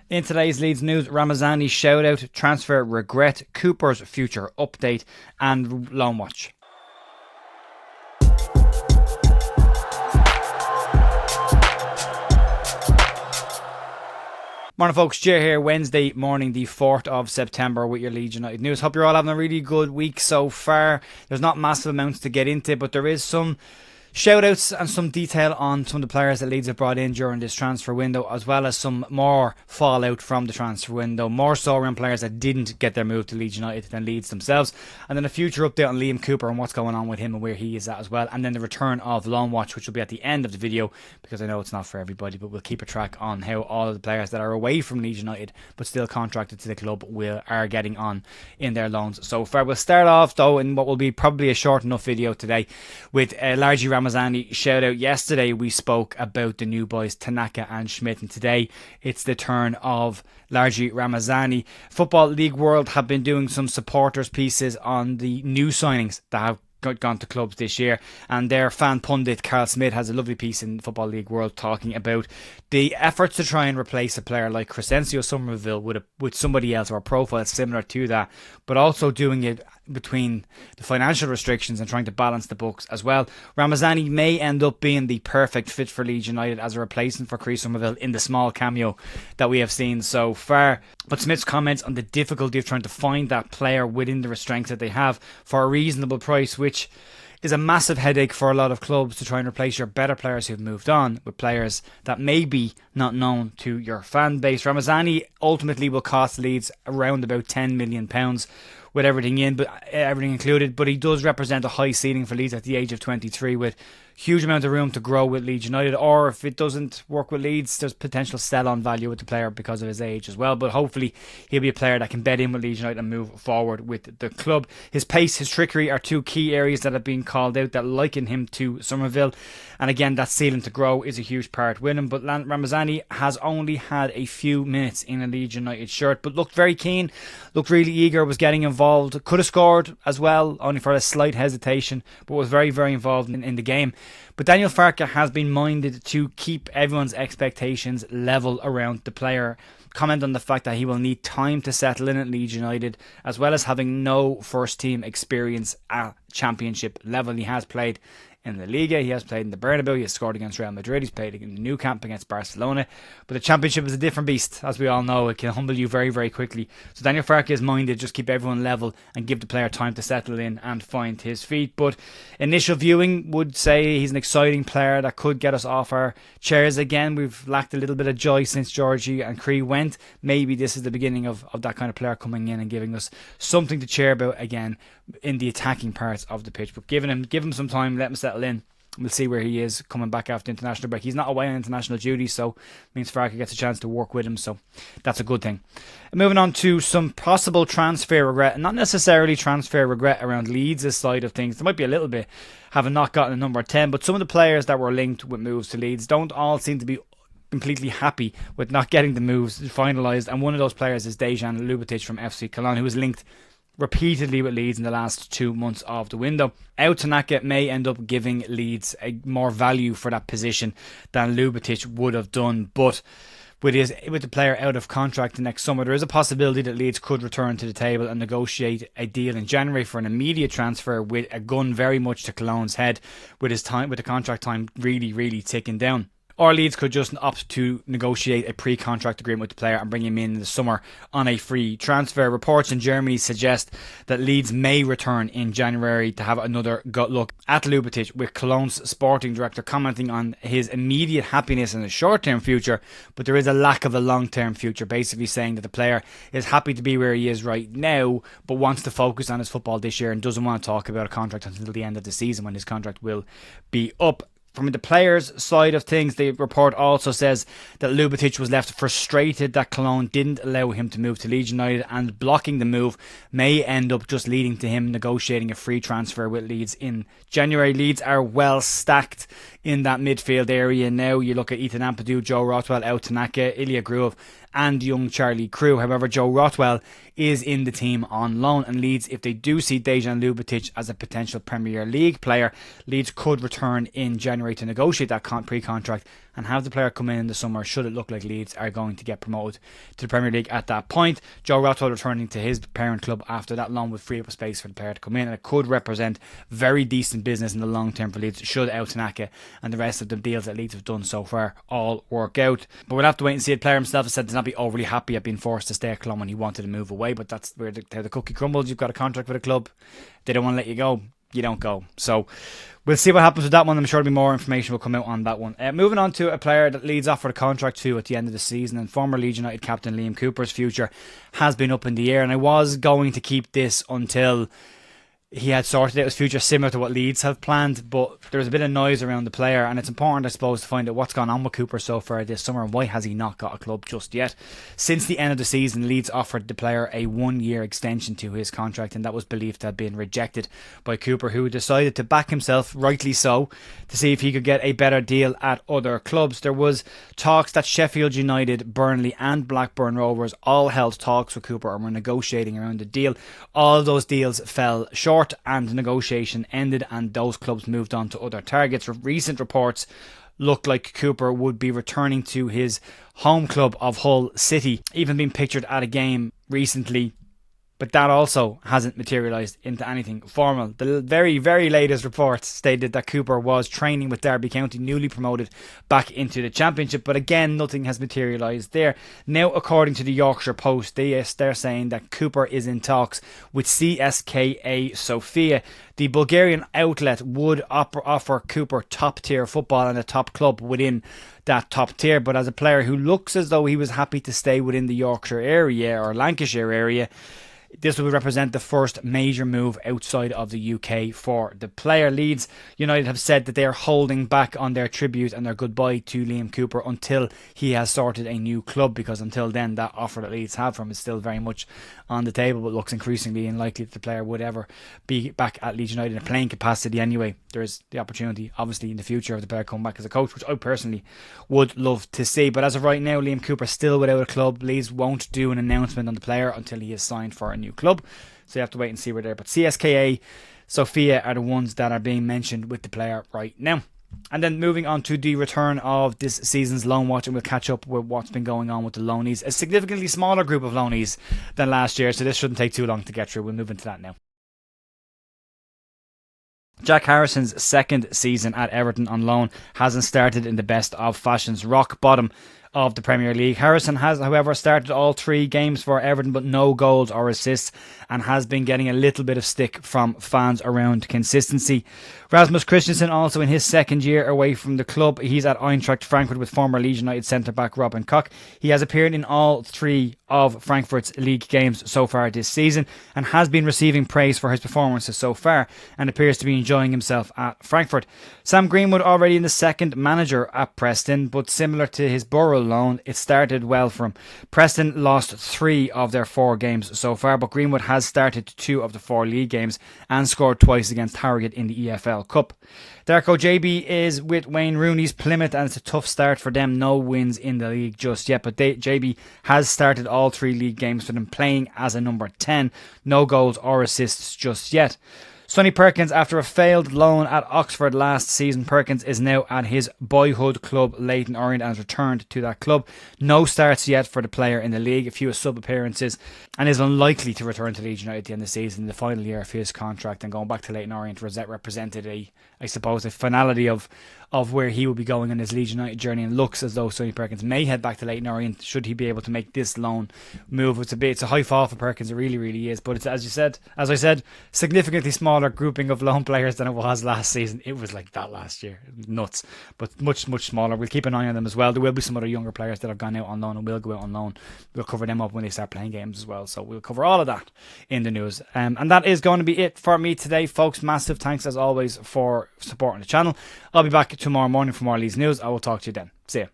In today's Leeds news, Ramazani Shout Out, transfer regret, Cooper's future update, and loan watch. Morning folks, Ger here, Wednesday morning the 4th of September with your Leeds United news. Hope you're all having a really good week so far. There's not massive amounts to get into, but there is some shout-outs and some detail on some of the players that Leeds have brought in during this transfer window, as well as some more fallout from the transfer window, more so around players that didn't get their move to Leeds United than Leeds themselves, and then a future update on Liam Cooper and what's going on with him and where he is at as well, and then the return of Loan Watch, which will be at the end of the video, because I know it's not for everybody, but we'll keep a track on how all of the players that are away from Leeds United but still contracted to the club are getting on in their loans so far. We'll start off though in what will be probably a short enough video today with largely Ramazani Shout Out. Yesterday we spoke about the new boys Tanaka and Schmidt, and today it's the turn of largely Ramazani. Football League World have been doing some supporters pieces on the new signings that have gone to clubs this year, and their fan pundit Carl Smith has a lovely piece in Football League World talking about the efforts to try and replace a player like Crescencio Somerville with somebody else or a profile similar to that, but also doing it between the financial restrictions and trying to balance the books as well. Ramazani may end up being the perfect fit for Leeds United as a replacement for Chris Somerville in the small cameo that we have seen so far. But Smith's comments on the difficulty of trying to find that player within the restraints that they have for a reasonable price, which is a massive headache for a lot of clubs, to try and replace your better players who've moved on with players that may be not known to your fan base. Ramazani ultimately will cost Leeds around about £10 million with everything included, but he does represent a high ceiling for Leeds at the age of 23, with huge amount of room to grow with Leeds United, or if it doesn't work with Leeds, there's potential sell-on value with the player because of his age as well. But hopefully he'll be a player that can bed in with Leeds United and move forward with the club. His pace, his trickery are two key areas that have been called out that liken him to Somerville, and again that ceiling to grow is a huge part with him. But Ramazani has only had a few minutes in a Leeds United shirt, but looked very keen, looked really eager, was getting involved, could have scored as well, only for a slight hesitation, but was very, very involved in the game. But Daniel Farke has been minded to keep everyone's expectations level around the player. Comment on the fact that he will need time to settle in at Leeds United, as well as having no first team experience at championship level. He has played in the Liga, he has played in the Bernabeu, he has scored against Real Madrid, he's played in the Nou Camp against Barcelona, but the championship is a different beast, as we all know. It can humble you very, very quickly. So Daniel Farke is minded just keep everyone level and give the player time to settle in and find his feet. But initial viewing would say he's an exciting player that could get us off our chairs again. We've lacked a little bit of joy since Georgie and Cree went. Maybe this is the beginning of that kind of player coming in and giving us something to cheer about again in the attacking parts of the pitch. But give him some time, let him settle in. We'll see where he is coming back after international break. He's not away on international duty, so means Farke gets a chance to work with him, so that's a good thing. Moving on to some possible transfer regret, not necessarily transfer regret around Leeds' side of things. There might be a little bit, having not gotten a number 10, but some of the players that were linked with moves to Leeds don't all seem to be completely happy with not getting the moves finalised, and one of those players is Dejan Ljubicic from FC Cologne, who was linked repeatedly with Leeds in the last 2 months of the window. Tanaka may end up giving Leeds more value for that position than Ljubicic would have done, but with the player out of contract next summer, there is a possibility that Leeds could return to the table and negotiate a deal in January for an immediate transfer, with a gun very much to Cologne's head, with the contract time really, really ticking down. Or Leeds could just opt to negotiate a pre-contract agreement with the player and bring him in the summer on a free transfer. Reports in Germany suggest that Leeds may return in January to have another gut look at Ljubicic, with Cologne's sporting director commenting on his immediate happiness in the short-term future, but there is a lack of a long-term future, basically saying that the player is happy to be where he is right now, but wants to focus on his football this year and doesn't want to talk about a contract until the end of the season, when his contract will be up. From the players' side of things, the report also says that Ljubicic was left frustrated that Cologne didn't allow him to move to Leeds United, and blocking the move may end up just leading to him negotiating a free transfer with Leeds in January. Leeds are well stacked in that midfield area now. You look at Ethan Ampadu, Joe Rothwell, Tanaka, Ilya Gruev and young Charlie Crew. However, Joe Rothwell is in the team on loan, and Leeds, if they do see Dejan Ljubicic as a potential Premier League player, Leeds could return in January to negotiate that pre-contract and have the player come in the summer should it look like Leeds are going to get promoted to the Premier League at that point. Joe Rothwell returning to his parent club after that loan would free up space for the player to come in, and it could represent very decent business in the long term for Leeds should El Tanaka and the rest of the deals that Leeds have done so far all work out. But we'll have to wait and see. The player himself has said to not be overly happy at being forced to stay at Cologne when he wanted to move away, but that's where how the cookie crumbles. You've got a contract with a club, they don't want to let you go, you don't go. So we'll see what happens with that one. I'm sure there'll be more information will come out on that one. Moving on to a player that Leeds offered a contract to at the end of the season, and former Leeds United captain Liam Cooper's future has been up in the air, and I was going to keep this until he had sorted out his future similar to what Leeds have planned, but there's a bit of noise around the player, and it's important, I suppose, to find out what's gone on with Cooper so far this summer and why has he not got a club just yet. Since the end of the season, Leeds offered the player a 1-year extension to his contract, and that was believed to have been rejected by Cooper, who decided to back himself, rightly so, to see if he could get a better deal at other clubs. There was talks that Sheffield United, Burnley and Blackburn Rovers all held talks with Cooper and were negotiating around the deal. All of those deals fell short, and the negotiation ended, and those clubs moved on to other targets. Recent reports looked like Cooper would be returning to his home club of Hull City, even being pictured at a game recently, but that also hasn't materialised into anything formal. The very, very latest reports stated that Cooper was training with Derby County, newly promoted back into the Championship, but again, nothing has materialised there. Now, according to the Yorkshire Post, they're saying that Cooper is in talks with CSKA Sofia. The Bulgarian outlet would offer Cooper top-tier football and a top club within that top tier, but as a player who looks as though he was happy to stay within the Yorkshire area or Lancashire area, this would represent the first major move outside of the UK for the player. Leeds United have said that they are holding back on their tribute and their goodbye to Liam Cooper until he has sorted a new club, because until then that offer that Leeds have from him is still very much on the table, but looks increasingly unlikely that the player would ever be back at Leeds United in a playing capacity anyway. There is the opportunity obviously in the future of the player coming back as a coach, which I personally would love to see, but as of right now, Liam Cooper still without a club. Leeds won't do an announcement on the player until he is signed for a new club, so you have to wait and see where they're. But CSKA Sofia are the ones that are being mentioned with the player right now. And then moving on to the return of this season's loan watch, and we'll catch up with what's been going on with the loanees. A significantly smaller group of loanees than last year, so this shouldn't take too long to get through. We'll move into that now. Jack Harrison's second season at Everton on loan hasn't started in the best of fashions. Rock bottom of the Premier League. Harrison has, however, started all 3 games for Everton, but no goals or assists, and has been getting a little bit of stick from fans around consistency. Rasmus Christensen also in his second year away from the club. He's at Eintracht Frankfurt with former Leeds United centre-back Robin Koch. He has appeared in all 3 of Frankfurt's league games so far this season and has been receiving praise for his performances so far and appears to be enjoying himself at Frankfurt. Sam Greenwood already in the second manager at Preston, but similar to his Borough loan, it started well for him. Preston lost 3 of their 4 games so far, but Greenwood has started 2 of the 4 league games and scored twice against Harrogate in the EFL Cup. Darko JB is with Wayne Rooney's Plymouth, and it's a tough start for them. No wins in the league just yet, but JB has started all 3 league games for them, playing as a number 10. No goals or assists just yet. Sonny Perkins, after a failed loan at Oxford last season, Perkins is now at his boyhood club Leyton Orient and has returned to that club. No starts yet for the player in the league, a few sub appearances, and is unlikely to return to Leeds United at the end of the season, the final year of his contract. And going back to Leyton Orient represented a finality of where he will be going on his Leeds United journey, and looks as though Sonny Perkins may head back to Leyton Orient should he be able to make this loan move. It's a high fall for Perkins, it really, really is, but it's, as I said, significantly smaller grouping of loan players than it was last season. It was like that last year, nuts, but much, much smaller. We'll keep an eye on them as well. There will be some other younger players that have gone out on loan and will go out on loan. We'll cover them up when they start playing games as well, so we'll cover all of that in the news. And that is going to be it for me today, folks. Massive thanks as always for supporting the channel. I'll be back tomorrow morning for more Leeds news. I will talk to you then. See ya.